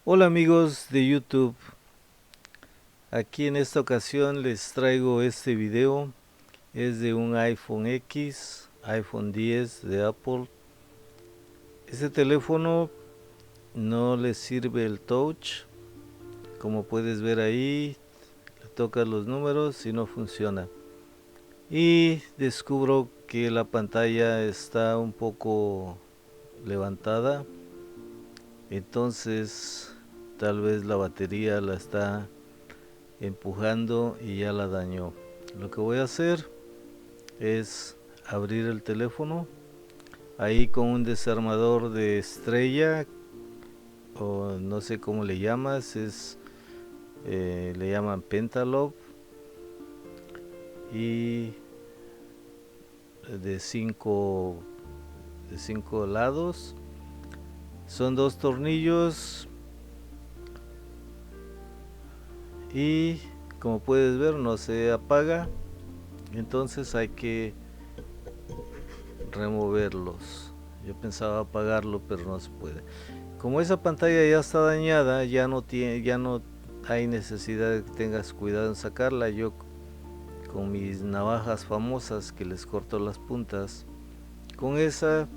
Hola amigos de YouTube, aquí en esta ocasión les traigo este video. Es de un iPhone X, iPhone 10 de Apple. Este teléfono no le sirve el touch, como puedes ver ahí, le tocas los números y no funciona. Y descubro que la pantalla está un poco levantada, entonces tal vez la batería la está empujando y ya la dañó. Lo que voy a hacer es abrir el teléfono ahí con un desarmador de estrella, o no sé cómo le llamas, le llaman Pentalob, y de 5 lados. Son dos tornillos y como puedes ver no se apaga, entonces hay que removerlos. Yo pensaba apagarlo, pero no se puede. Como esa pantalla ya está dañada, ya no hay necesidad de que tengas cuidado en sacarla. Yo con mis navajas famosas que les corto las puntas, con esa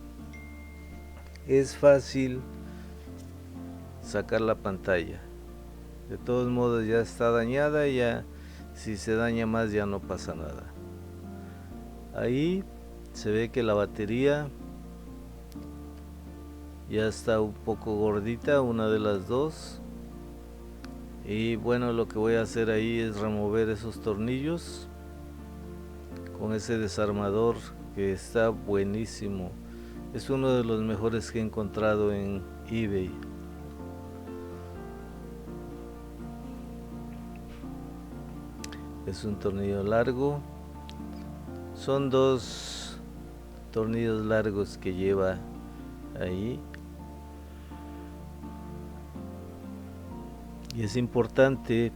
es fácil sacar la pantalla. De todos modos ya está dañada, ya si se daña más ya no pasa nada. Ahí se ve que la batería ya está un poco gordita, una de las dos. Y bueno, lo que voy a hacer ahí es remover esos tornillos con ese desarmador que está buenísimo. Es uno de los mejores que he encontrado en eBay. Es un tornillo largo. Son dos tornillos largos que lleva ahí. Y es importante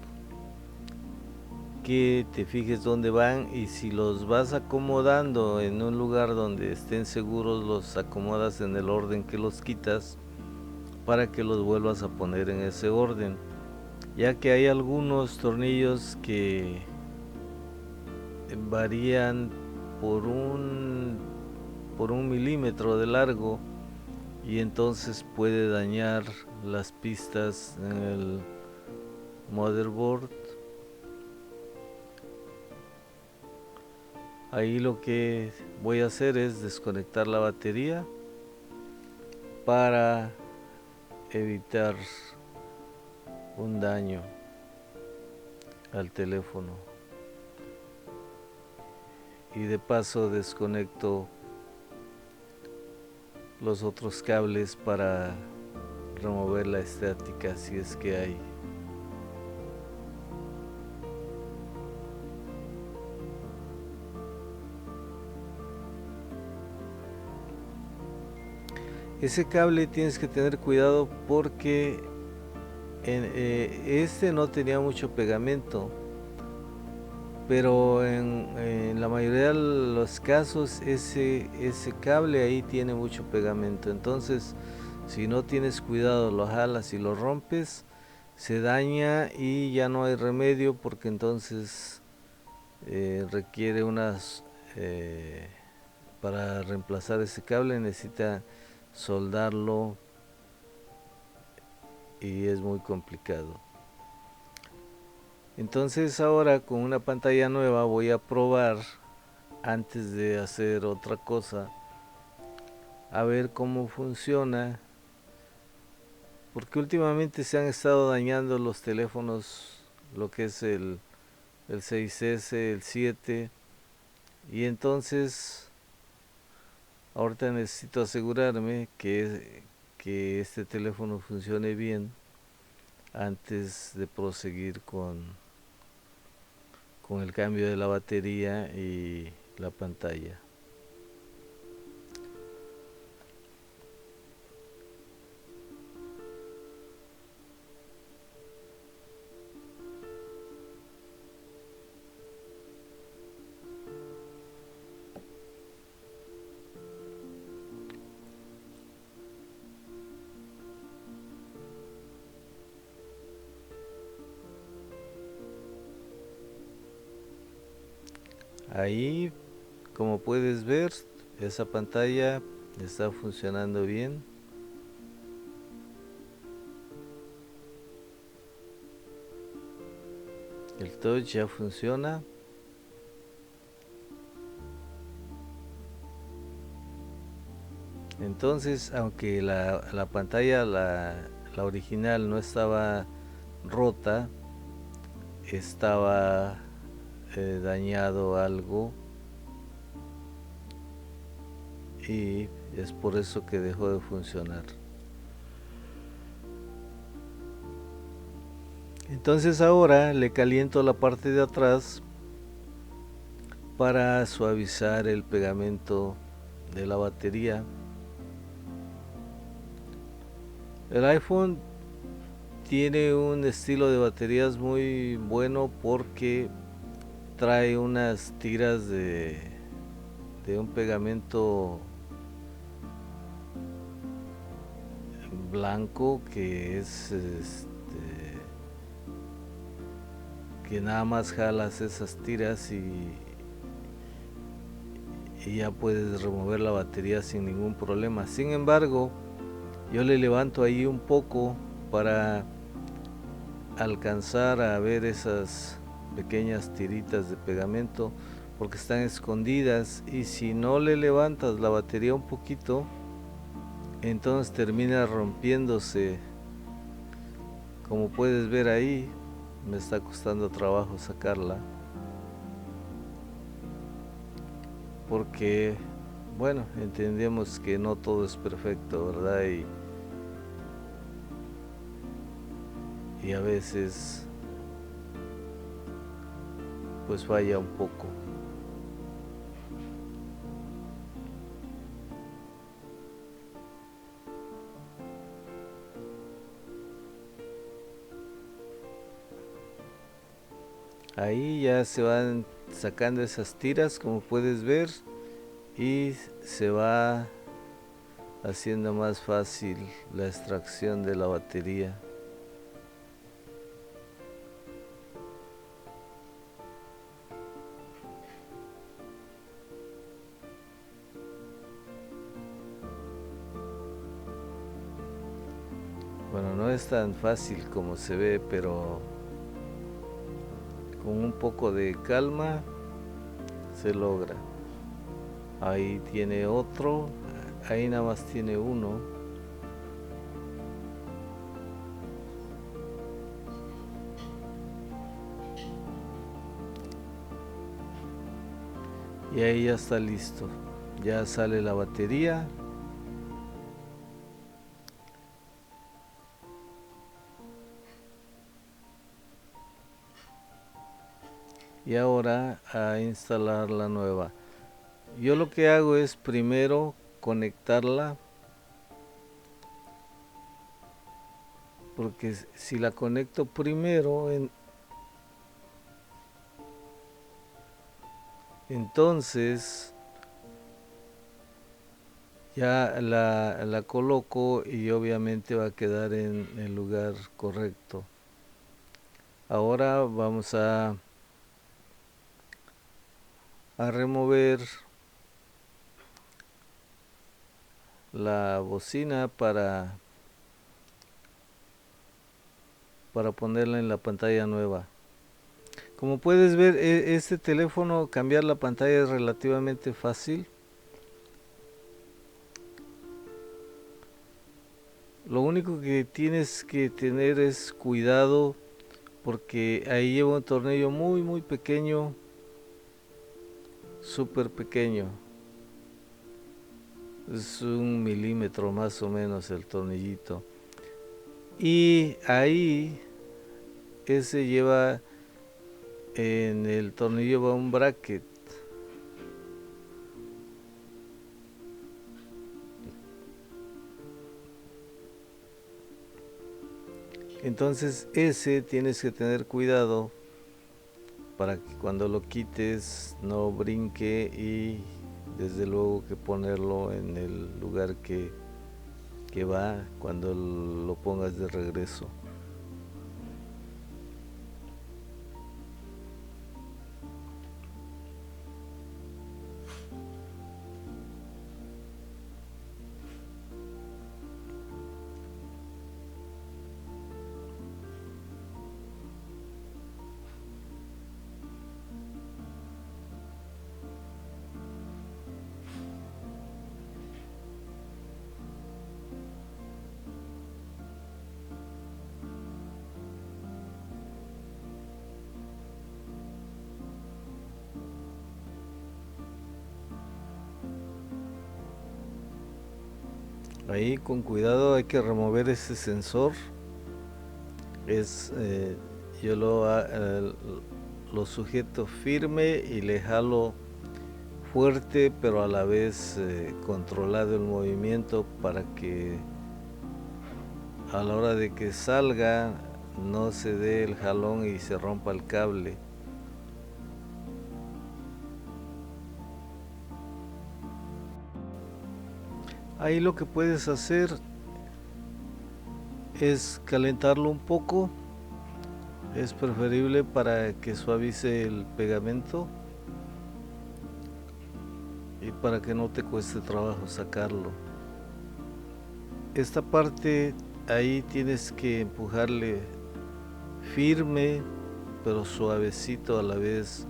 que te fijes dónde van, y si los vas acomodando en un lugar donde estén seguros, los acomodas en el orden que los quitas para que los vuelvas a poner en ese orden, ya que hay algunos tornillos que varían por un milímetro de largo, y entonces puede dañar las pistas en el motherboard. Ahí lo que voy a hacer es desconectar la batería para evitar un daño al teléfono, y de paso desconecto los otros cables para remover la estática si es que hay. Ese cable tienes que tener cuidado porque este no tenía mucho pegamento, pero en la mayoría de los casos ese cable ahí tiene mucho pegamento. Entonces, si no tienes cuidado, lo jalas y lo rompes, se daña y ya no hay remedio, porque entonces requiere eh, para reemplazar ese cable necesita soldarlo y es muy complicado. Entonces ahora con una pantalla nueva voy a probar, antes de hacer otra cosa, a ver cómo funciona, porque últimamente se han estado dañando los teléfonos, lo que es el 6S, el 7, y entonces ahorita necesito asegurarme que este teléfono funcione bien antes de proseguir con el cambio de la batería y la pantalla. Ahí, como puedes ver, esa pantalla está funcionando bien. El touch ya funciona. Entonces, aunque la pantalla, la original, no estaba rota, estaba dañado algo, y es por eso que dejó de funcionar. Entonces ahora le caliento la parte de atrás para suavizar el pegamento de la batería. El iPhone tiene un estilo de baterías muy bueno porque trae unas tiras de un pegamento blanco que es que nada más jalas esas tiras y ya puedes remover la batería sin ningún problema. Sin embargo, yo le levanto ahí un poco para alcanzar a ver esas pequeñas tiritas de pegamento porque están escondidas, y si no le levantas la batería un poquito, entonces termina rompiéndose. Como puedes ver ahí, me está costando trabajo sacarla porque, bueno, entendemos que no todo es perfecto, ¿verdad? Y a veces pues falla un poco. Ahí ya se van sacando esas tiras, como puedes ver, y se va haciendo más fácil la extracción de la batería. Bueno, no es tan fácil como se ve, pero con un poco de calma se logra. Ahí tiene otro, ahí nada más tiene uno. Y ahí ya está listo. Ya sale la batería. Y ahora a instalar la nueva. Yo lo que hago es primero conectarla, porque si la conecto primero, entonces ya la coloco y obviamente va a quedar en el lugar correcto. Ahora vamos a remover la bocina para ponerla en la pantalla nueva. Como puedes ver, este teléfono, cambiar la pantalla es relativamente fácil. Lo único que tienes que tener es cuidado, porque ahí lleva un tornillo muy pequeño, súper pequeño. Es 1 milímetro más o menos el tornillito. Y ahí ese lleva, en el tornillo va un bracket. Entonces ese tienes que tener cuidado para que cuando lo quites no brinque, y desde luego que ponerlo en el lugar que va cuando lo pongas de regreso. Ahí con cuidado hay que remover ese sensor. Es, yo lo sujeto firme y le jalo fuerte, pero a la vez controlado el movimiento para que a la hora de que salga no se dé el jalón y se rompa el cable. Ahí lo que puedes hacer es calentarlo un poco. Es preferible para que suavice el pegamento y para que no te cueste trabajo sacarlo. Esta parte ahí tienes que empujarle firme pero suavecito a la vez,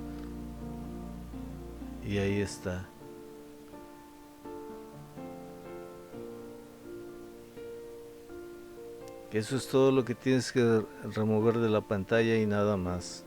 y ahí está. Eso es todo lo que tienes que remover de la pantalla y nada más.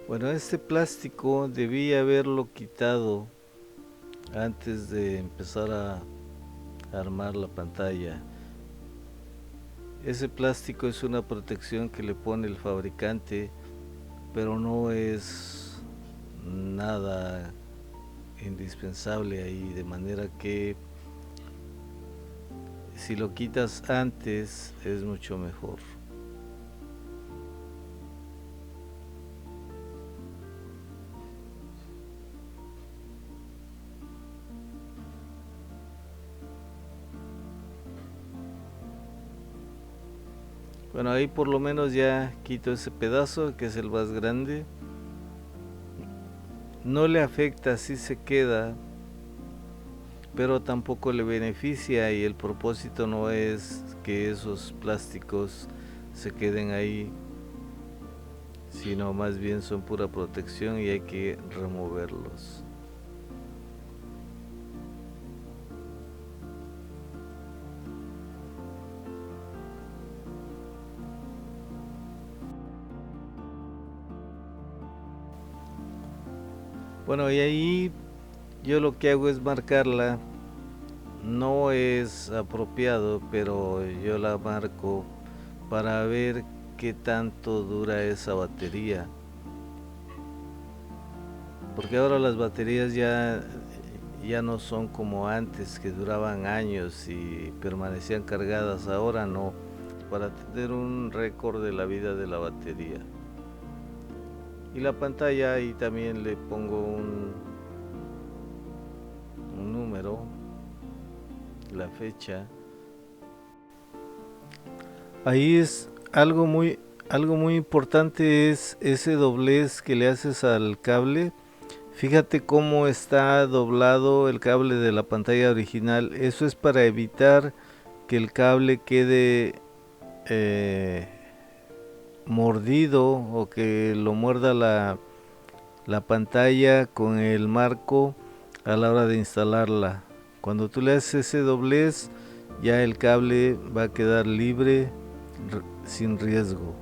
Bueno, este plástico debí haberlo quitado antes de empezar a armar la pantalla. Ese plástico es una protección que le pone el fabricante, pero no es nada indispensable ahí, de manera que si lo quitas antes es mucho mejor. Bueno, ahí por lo menos ya quito ese pedazo que es el más grande. No le afecta si se queda, pero tampoco le beneficia, y el propósito no es que esos plásticos se queden ahí, sino más bien son pura protección y hay que removerlos. Bueno, y ahí yo lo que hago es marcarla. No es apropiado, pero yo la marco para ver qué tanto dura esa batería. Porque ahora las baterías ya no son como antes, que duraban años y permanecían cargadas. Ahora no, para tener un récord de la vida de la batería. Y la pantalla, ahí también le pongo un número, la fecha. Ahí es algo muy importante, es ese doblez que le haces al cable. Fíjate cómo está doblado el cable de la pantalla original. Eso es para evitar que el cable quede eh, mordido, o que lo muerda la pantalla con el marco a la hora de instalarla. Cuando tú le haces ese doblez, ya el cable va a quedar libre, sin riesgo.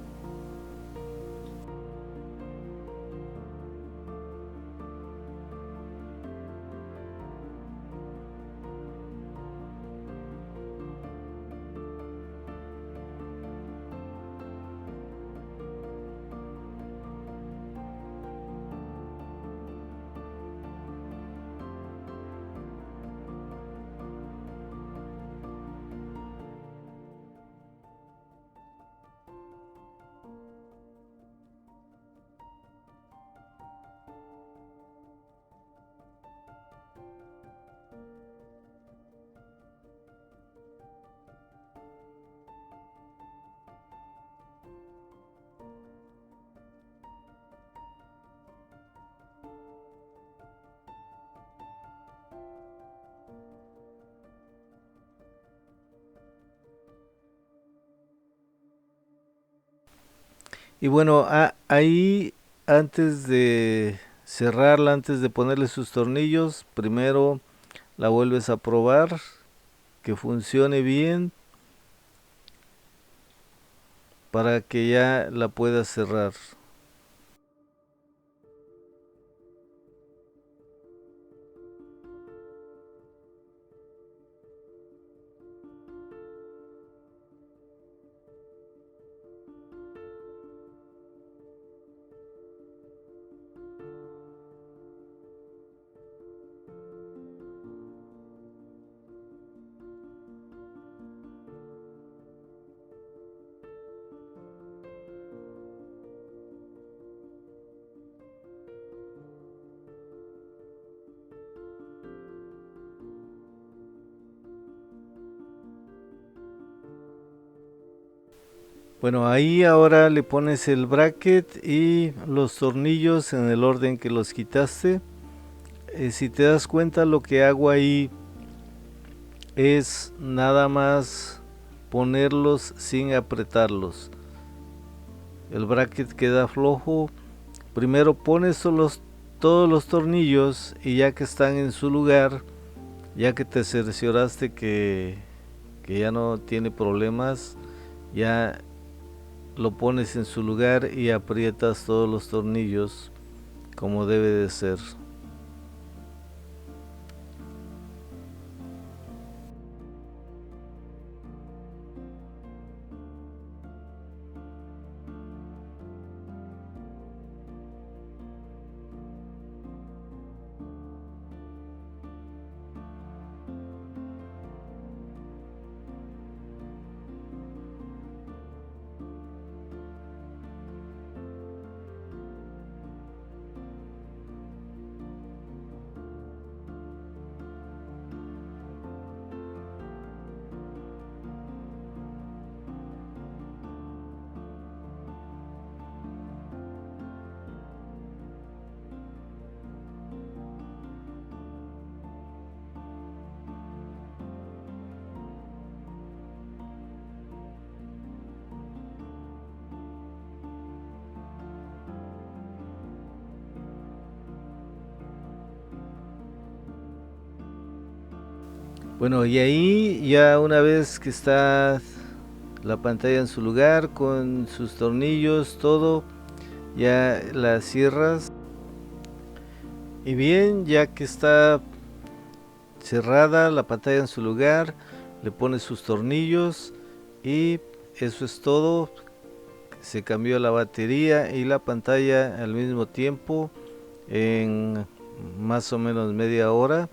Y bueno, ahí, antes de cerrarla, antes de ponerle sus tornillos, primero la vuelves a probar, que funcione bien, para que ya la puedas cerrar. Bueno, ahí ahora le pones el bracket y los tornillos en el orden que los quitaste. Si te das cuenta, lo que hago ahí es nada más ponerlos sin apretarlos. El bracket queda flojo. Primero pones todos los tornillos, y ya que están en su lugar, ya que te cercioraste que ya no tiene problemas, ya lo pones en su lugar y aprietas todos los tornillos como debe de ser. Bueno, y ahí ya, una vez que está la pantalla en su lugar con sus tornillos, todo, ya la cierras. Y bien, ya que está cerrada la pantalla en su lugar, le pones sus tornillos y eso es todo. se cambió la batería y la pantalla al mismo tiempo en más o menos media hora.